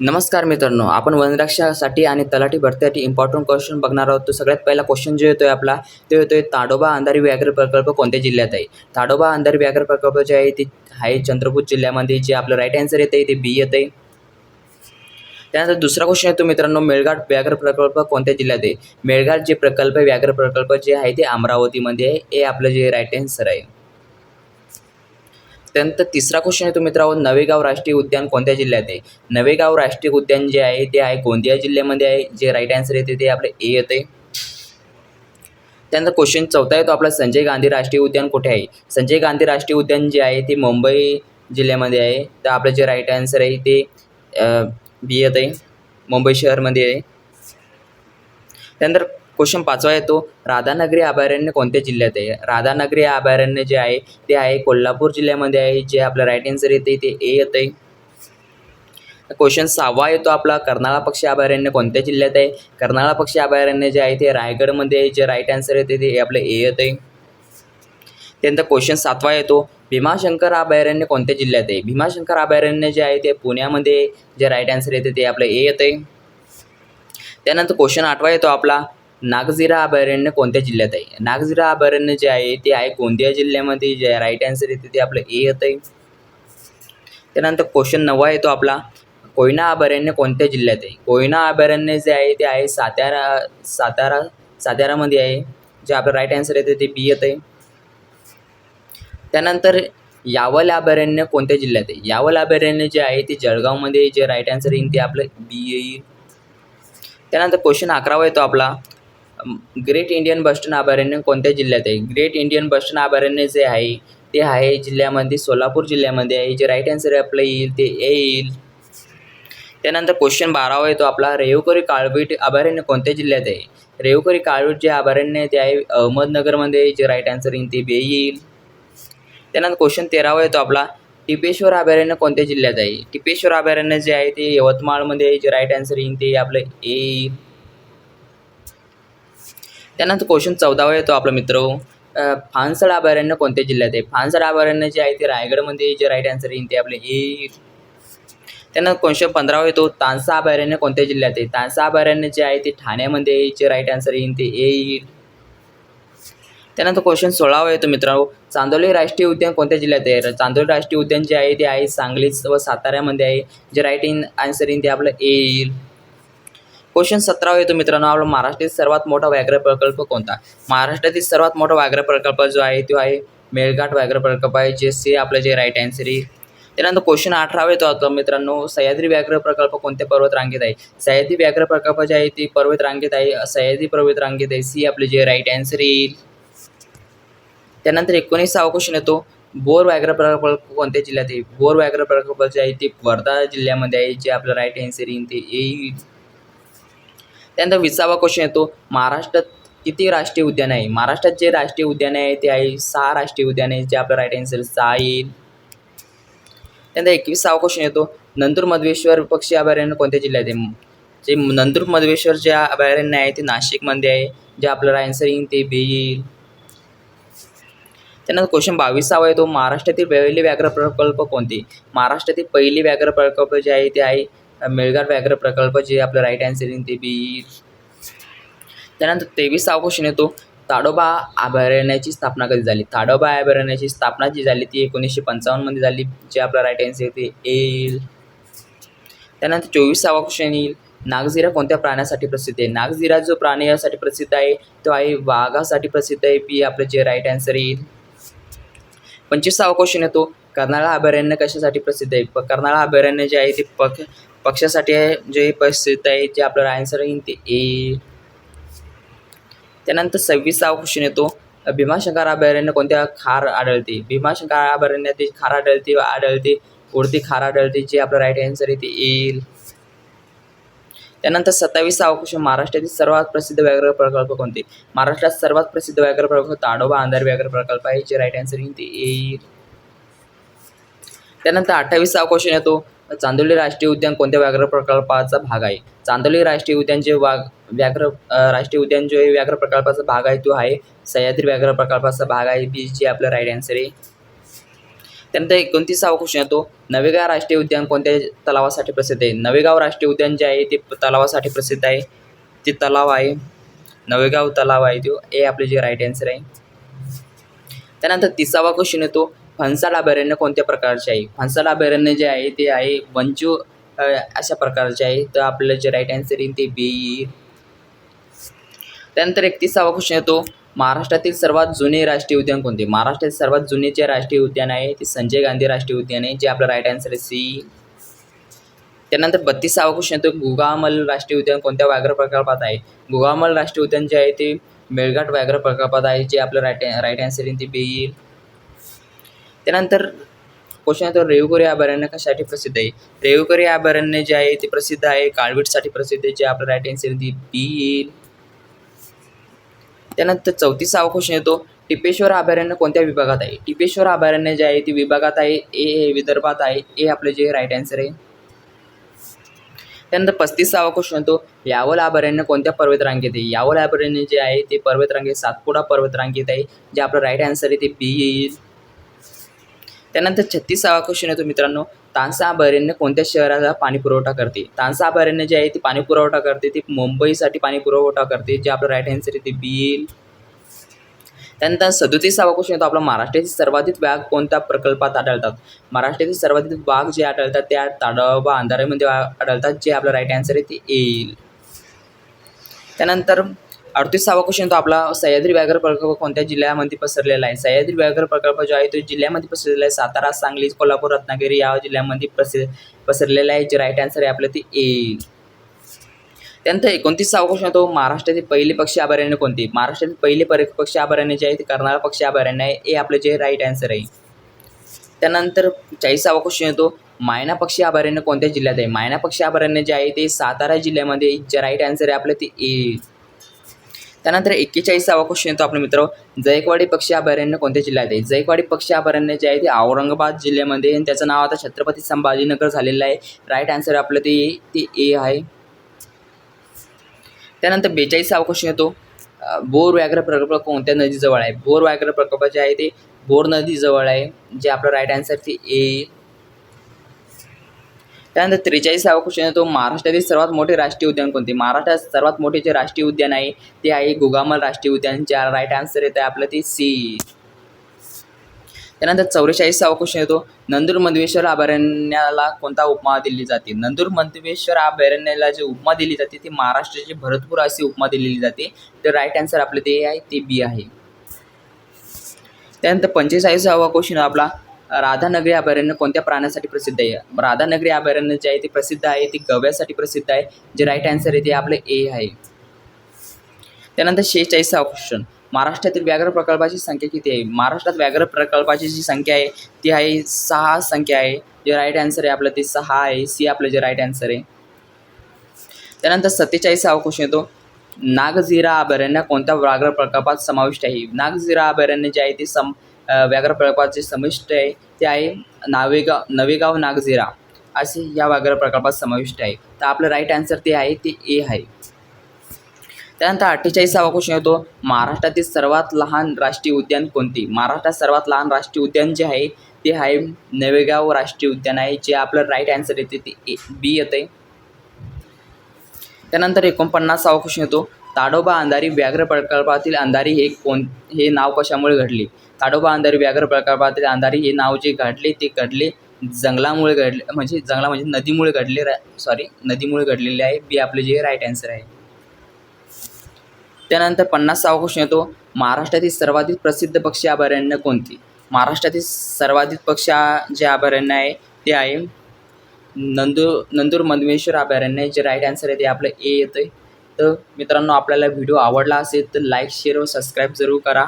नमस्कार मित्रांनो, आपण वनरक्षकासाठी आणि तलाठी भरतीसाठी इम्पॉर्टंट क्वेश्चन बघणार आहोत. तो सगळ्यात पहिला क्वेश्चन जो येतोय आपला, तो येतोय ताडोबा अंधारी व्याघ्र प्रकल्प कोणत्या जिल्ह्यात आहे? ताडोबा अंधारी व्याघ्र प्रकल्प जे आहे ते आहे चंद्रपूर जिल्ह्यामध्ये. जे आपलं राईट आन्सर येते ते बी येते. त्यानंतर दुसरा क्वेश्चन येतो मित्रांनो, मेळघाट व्याघ्र प्रकल्प कोणत्या जिल्ह्यात आहे? मेळघाट जे प्रकल्प व्याघ्र प्रकल्प जे आहे ते अमरावतीमध्ये आहे. हे आपलं जे राईट आन्सर आहे. त्यानंतर तिसरा क्वेश्चन येतो मित्रांनो, नवेगाव राष्ट्रीय उद्यान कोणत्या जिल्ह्यात आहे? नवेगाव राष्ट्रीय उद्यान जे आहे ते आहे गोंदिया जिल्ह्यामध्ये आहे. जे राईट आन्सर येते ते आपले ए येते. त्यानंतर क्वेश्चन चौथा येतो आपला, संजय गांधी राष्ट्रीय उद्यान कुठे आहे? संजय गांधी राष्ट्रीय उद्यान जे आहे ते मुंबई जिल्ह्यामध्ये आहे. तर आपलं जे राईट आन्सर आहे ते बी येते, मुंबई शहरमध्ये आहे. त्यानंतर क्वेश्चन पाचवा येतो, राधानगरी अभयारण्य कोणत्या जिल्ह्यात आहे? राधानगरी अभयारण्य जे आहे ते आहे कोल्हापूर जिल्ह्यामध्ये आहे. जे आपलं राईट आन्सर येते ते ए येते. क्वेश्चन सहावा येतो आपला, कर्नाळा पक्षी अभयारण्य कोणत्या जिल्ह्यात आहे? कर्नाळा पक्षी अभयारण्य जे आहे ते रायगडमध्ये आहे. जे राईट आन्सर येते ते आपलं ए येते. त्यानंतर क्वेश्चन सातवा येतो, भीमाशंकर अभयारण्य कोणत्या जिल्ह्यात आहे? भीमाशंकर अभयारण्य जे आहे ते पुण्यामध्ये. जे राईट आन्सर येते ते आपलं ए येते. त्यानंतर क्वेश्चन आठवा येतो आपला, नागझिरा अभयारण्य कोणत्या जिल्ह्यात आहे? नागझिरा अभयारण्य जे आहे ते आहे गोंदिया जिल्ह्यामध्ये. जे राईट आन्सर येते ते आपलं ए येते. त्यानंतर क्वेश्चन नववा येतो आपला, कोयना अभयारण्य कोणत्या जिल्ह्यात आहे? कोयना अभयारण्य जे आहे ते आहे सातारामध्ये आहे. जे आपलं राईट आन्सर येते ते बी येते. त्यानंतर यावल अभयारण्य कोणत्या जिल्ह्यात आहे? यावल अभयारण्य जे आहे ते जळगावमध्ये. जे राईट आन्सर येईल ते आपलं बी येईल. त्यानंतर क्वेश्चन 11वा येतो आपला, ग्रेट इंडियन बस्टन अभयारण्य कोणत्या जिल्ह्यात आहे? ग्रेट इंडियन बस्टन अभयारण्य जे आहे ते आहे जिल्ह्यामध्ये सोलापूर जिल्ह्यामध्ये आहे. जे राईट आन्सर आपलं येईल ते ए येईल. त्यानंतर क्वेश्चन 12वा येतो आपला, रेवकरी काळवीट अभयारण्य कोणत्या जिल्ह्यात आहे? रेवकरी काळवीट जे अभयारण्य ते आहे अहमदनगरमध्ये. जे राईट आन्सर येईल ते बी येईल. त्यानंतर क्वेश्चन 13वा येतो आपला, टिपेश्वर अभयारण्य कोणत्या जिल्ह्यात आहे? टिपेश्वर अभयारण्य जे आहे ते यवतमाळमध्ये आहे. जे राईट आन्सर येईल ते आपलं ए येईल. त्यानंतर क्वेश्चन 14वा येतो आपला मित्र, फानसड अभयारण्य कोणत्या जिल्ह्यात आहे? फानसड अभयारण्य जे आहे ते रायगडमध्ये. जे राईट आन्सर येईल ते आपले ए येईल. त्यानंतर क्वेश्चन 15वा येतो, तानसा अभयारण्य कोणत्या जिल्ह्यात आहे? तानसा अभयारण्य जे आहे ते ठाण्यामध्ये आहे. जे राईट आन्सर येईल ते ए येईल. त्यानंतर क्वेश्चन 16वा येतो मित्रांनो, चांदोली राष्ट्रीय उद्यान कोणत्या जिल्ह्यात आहे? चांदोली राष्ट्रीय उद्यान जे आहे ते आहे सांगली व साताऱ्यामध्ये आहे. जे राईट आन्सर येईल ते आपलं ए येईल. क्वेश्चन 17वा येतो मित्रांनो, आपला महाराष्ट्रातील सर्वात मोठा व्याघ्र प्रकल्प कोणता? महाराष्ट्रातील सर्वात मोठा व्याघ्र प्रकल्प जो आहे तो आहे मेळघाट व्याघ्र प्रकल्प आहे. जे सी आपलं जे राईट आन्सर येईल. त्यानंतर क्वेश्चन 18वा येतो आता मित्रांनो, सह्याद्री व्याघ्र प्रकल्प कोणत्या पर्वत रांगेत आहे? सह्याद्री व्याघ्र प्रकल्प जे आहे ते पर्वत रांगेत आहे. सह्याद्री पर्वत रांगेत आहे. सी आपले जे राईट आन्सर येईल. त्यानंतर 19वा क्वेश्चन येतो, बोर व्याघ्र प्रकल्प कोणत्या जिल्ह्यात आहे? बोर व्याघ्र प्रकल्प जे आहे ते वर्धा जिल्ह्यामध्ये आहे. जे आपलं राईट आन्सर येईल ते येईल. त्यानंतर 20वा क्वेश्चन येतो, महाराष्ट्रात किती राष्ट्रीय उद्यान आहे? महाराष्ट्रात जे राष्ट्रीय उद्यान आहे ते आहे 6 राष्ट्रीय उद्यान आहे. जे आपलं राईट आन्सर 6 येईल. त्यानंतर 21वा क्वेश्चन येतो, नंदूर मधवेश्वर पक्षी अभयारण्य कोणत्या जिल्ह्यात आहे? जे नंदूर मधवेश्वर जे अभयारण्य आहे ते नाशिकमध्ये आहे. जे आपलं आन्सर येईल ते बी येईल. त्यानंतर क्वेश्चन 22वा येतो, महाराष्ट्रातील पहिले व्याघ्र प्रकल्प कोणते? महाराष्ट्रातील पहिली व्याघ्र प्रकल्प जे आहे ते आहे मेळघाट व्याघ्र प्रकल्प. जे आपलं राईट आन्सर येईल ते बी येईल. त्यानंतर 23वा क्वेश्चन येतो, ताडोबा अभयारण्याची स्थापना कधी झाली? ताडोबा अभयारण्याची स्थापना जी झाली ती 1955मध्ये झाली. जे आपलं राईट आन्सर ते ए येईल. त्यानंतर 24वा क्वेश्चन येईल, नागझिरा कोणत्या प्राण्यासाठी प्रसिद्ध आहे? नागझिरा जो प्राणी यासाठी प्रसिद्ध आहे तो आहे वाघासाठी प्रसिद्ध आहे. बी आपलं जे राईट आन्सर येईल. 25वा क्वेश्चन येतो, कर्नाळा अभयारण्य कशासाठी प्रसिद्ध आहे? कर्नाळा अभयारण्य जे आहे ते पक्ष्यासाठी आहे. जे प्रसिद्ध आहे. जे आपलं आन्सर येईल ते ए. त्यानंतर 26वा क्वेश्चन येतो, भीमाशंकर अभयारण्य कोणत्या खार आढळते? भीमाशंकर अभयारण्यात खार आढळते उडती खार आढळते. जे आपलं राईट आन्सर आहे ते येईल. त्यानंतर 27वा क्वेश्चन, महाराष्ट्रातील सर्वात प्रसिद्ध व्याघ्र प्रकल्प कोणते? महाराष्ट्रात सर्वात प्रसिद्ध व्याघ्र प्रकल्प ताडोबा अंधारी व्याघ्र प्रकल्प आहे. जे राईट आन्सर येईल ते येईल. त्यानंतर 28वा क्वेश्चन येतो, चांदोली राष्ट्रीय उद्यान कोणत्या व्याघ्र प्रकल्पाचा भाग आहे? चांदोली राष्ट्रीय उद्यान जे राष्ट्रीय उद्यान जो व्याघ्र प्रकल्पाचा भाग आहे तो आहे सह्याद्री व्याघ्र प्रकल्पाचा भाग आहे. बी जे आपलं राईट आन्सर आहे. त्यानंतर 29वा क्वेश्चन येतो, नवेगाव राष्ट्रीय उद्यान कोणत्या तलावासाठी प्रसिद्ध आहे? नवेगाव राष्ट्रीय उद्यान जे आहे ते तलावासाठी प्रसिद्ध आहे. ते तलाव आहे नवेगाव तलाव आहे, तो हे आपले जे राईट आन्सर आहे. त्यानंतर 30वा क्वेश्चन येतो, फणसाड अभयारण्य कोणत्या प्रकारचे आहे? फणसाड अभयारण्य जे आहे ते आहे वंचू अशा प्रकारचे आहे. तर आपल्याला जे राईट आन्सर येईल ते बी येईल. त्यानंतर 31वा क्वेश्चन येतो, महाराष्ट्रातील सर्वात जुने राष्ट्रीय उद्यान कोणते? महाराष्ट्रातील सर्वात जुने जे राष्ट्रीय उद्यान आहे ते संजय गांधी राष्ट्रीय उद्यान आहे, जे आपलं राईट आन्सर आहे सी. त्यानंतर 32वा क्वेश्चन येतो, गुगामल राष्ट्रीय उद्यान कोणत्या व्याघ्र प्रकल्पात आहे? गुगामल राष्ट्रीय उद्यान जे आहे ते मेळघाट व्याघ्र प्रकल्पात आहे, जे आपलं राईट आन्सर येईल ते बी येईल. त्यानंतर क्वेश्चन येतो, रेवुकरी अभयारण्य कशासाठी प्रसिद्ध आहे? रेवुकरी अभयारण्य जे आहे ते प्रसिद्ध आहे काळवीटसाठी प्रसिद्ध आहे, जे आपलं राईट आन्सर येईल ते बी येईल. त्यानंतर 34वा क्वेश्चन येतो, टिपेश्वर अभयारण्य कोणत्या विभागात आहे? टिपेश्वर अभयारण्य जे आहे ते विभागात आहे, ए विदर्भात आहे, ए आपलं जे राईट आन्सर आहे. त्यानंतर 35वा क्वेश्चन येतो, यावल अभयारण्य कोणत्या पर्वतरांगेत आहे? यावल अभयारण्य जे आहे ते पर्वतरांगेत सातपुडा पर्वतरांगेत आहे, जे आपलं राईट आन्सर आहे ते बी येईल. त्यानंतर 36वा क्वेश्चन येतो मित्रांनो, तानसा अभयारण्य कोणत्या शहराला पाणी पुरवठा करते? तानसा अभयारण्य जे आहे ते पाणी पुरवठा करते, ते मुंबईसाठी पाणी पुरवठा करते, जे आपलं राईट आन्सर आहे ते बी येईल. त्यानंतर 37वा क्वेश्चन येतो, आपला महाराष्ट्रातील सर्वाधिक वाघ कोणत्या प्रकल्पात आढळतात? महाराष्ट्रातील सर्वाधिक वाघ जे आढळतात त्या ताडोबा अंधारेमध्ये आढळतात, जे आपलं राईट आन्सर आहे ते येईल. त्यानंतर 38वा क्वेश्चन येतो आपला, सह्याद्री व्याघ्र प्रकल्प कोणत्या जिल्ह्यामध्ये पसरलेला आहे? सह्याद्री व्याघ्र प्रकल्प जो आहे तो जिल्ह्यामध्ये पसरलेला आहे, सातारा, सांगली, कोल्हापूर, रत्नागिरी या जिल्ह्यामध्ये पसरलेला आहे, जे राईट आन्सर आहे आपलं ते येईल. त्यानंतर 29वा क्वेश्चन येतो, महाराष्ट्रातील पहिले पक्षी अभयारण्य कोणते? महाराष्ट्रातील पहिले पक्षी अभयारण्य जे आहे ते कर्नाळ पक्षी अभयारण्य आहे, हे आपलं जे राईट आन्सर आहे. त्यानंतर 40वा क्वेश्चन येतो, मायना पक्षी अभयारण्य कोणत्या जिल्ह्यात आहे? मायना पक्षी अभयारण्य जे आहे ते सातारा जिल्ह्यामध्ये, जे राईट आन्सर आहे आपलं ते येईल. त्यानंतर 41वा क्वेश्चन येतो आपलं मित्र, जायकवाडी पक्षी अभयारण्य कोणत्या जिल्ह्यात आहे? जायकवाडी पक्षी अभयारण्य जे आहे ते औरंगाबाद जिल्ह्यामध्ये, आणि त्याचं नाव आता छत्रपती संभाजीनगर झालेलं आहे. राईट आन्सर आपलं ते ए आहे. त्यानंतर 42वा क्वेश्चन येतो, बोर व्याघ्र प्रकल्प कोणत्या नदीजवळ आहे? बोर व्याघ्र प्रकल्प जे आहे ते बोर नदीजवळ आहे, जे आपलं राईट आन्सर ते येईल. त्यानंतर 43वा क्वेश्चन येतो, महाराष्ट्रातील सर्वात मोठे राष्ट्रीय उद्यान कोणते? महाराष्ट्रात सर्वात मोठे जे राष्ट्रीय उद्यान आहे ते आहे गुगामल राष्ट्रीय उद्यान, जे राईट आन्सर येतं आपलं ते सी. त्यानंतर 44वा क्वेश्चन येतो, नंदूर मधमेश्वर अभयारण्याला कोणता उपमा दिली जाते? नंदूर मधमेश्वर अभयारण्याला जी उपमा दिली जाते ती महाराष्ट्राची भरतपूर अशी उपमा दिलेली जाते, तर राईट आन्सर आपलं ते आहे ते बी आहे. त्यानंतर 45वा क्वेश्चन आपला, राधानगरी अभयारण्य कोणत्या प्राण्यासाठी प्रसिद्ध आहे? राधानगरी अभयारण्य जे आहे ते प्रसिद्ध आहे ते गव्यासाठी प्रसिद्ध आहे, जे राईट आन्सर आहे ते आपलं ए आहे. त्यानंतर 46वा क्वेश्चन, महाराष्ट्रातील व्याघ्र प्रकल्पाची संख्या किती आहे? महाराष्ट्रात व्याघ्र प्रकल्पाची जी संख्या आहे ती आहे 6 संख्या आहे, जे राईट आन्सर आहे आपलं ते 6 आहे, सी आपलं जे राईट आन्सर आहे. त्यानंतर 47वा क्वेश्चन येतो, नागझिरा अभयारण्य कोणत्या व्याघ्र प्रकल्पात समाविष्ट आहे? नागझिरा अभयारण्य जे आहे ते व्याघ्र प्रकल्पाचे समाविष्ट आहे, ते आहे नवेगाव नागझिरा असे या व्याघ्र प्रकल्पात समाविष्ट आहे, तर आपलं राईट आन्सर ते आहे ते ए आहे. त्यानंतर 48वा क्वेश्चन येतो, महाराष्ट्रातील सर्वात लहान राष्ट्रीय उद्यान कोणते? महाराष्ट्रात सर्वात लहान राष्ट्रीय उद्यान जे आहे ते आहे नवेगाव राष्ट्रीय उद्यान आहे, जे आपलं राईट आन्सर येते ते बी येते. त्यानंतर 49वा क्वेश्चन येतो, ताडोबा अंधारी व्याघ्र प्रकल्पातील अंधारी हे नाव कशामुळे घडले? ताडोबा अंधारी व्याघ्र प्रकल्पातील अंधारी हे नाव जे घडले जंगलामुळे घडले, म्हणजे नदीमुळे घडलेले आहे, बी आपले जे राईट आन्सर आहे. त्यानंतर 50वा क्वेश्चन येतो, महाराष्ट्रातील सर्वाधिक प्रसिद्ध पक्षी अभयारण्य कोणते? महाराष्ट्रातील सर्वाधिक पक्षी जे अभयारण्य आहे ते आहे नंदूर मधमेश्वर अभयारण्य, जे राईट आन्सर आहे ते आपलं ए येतं आहे. तर मित्रांनो, आपल्याला व्हिडिओ आवडला असेल तर लाईक, शेअर व सबस्क्राईब जरूर करा.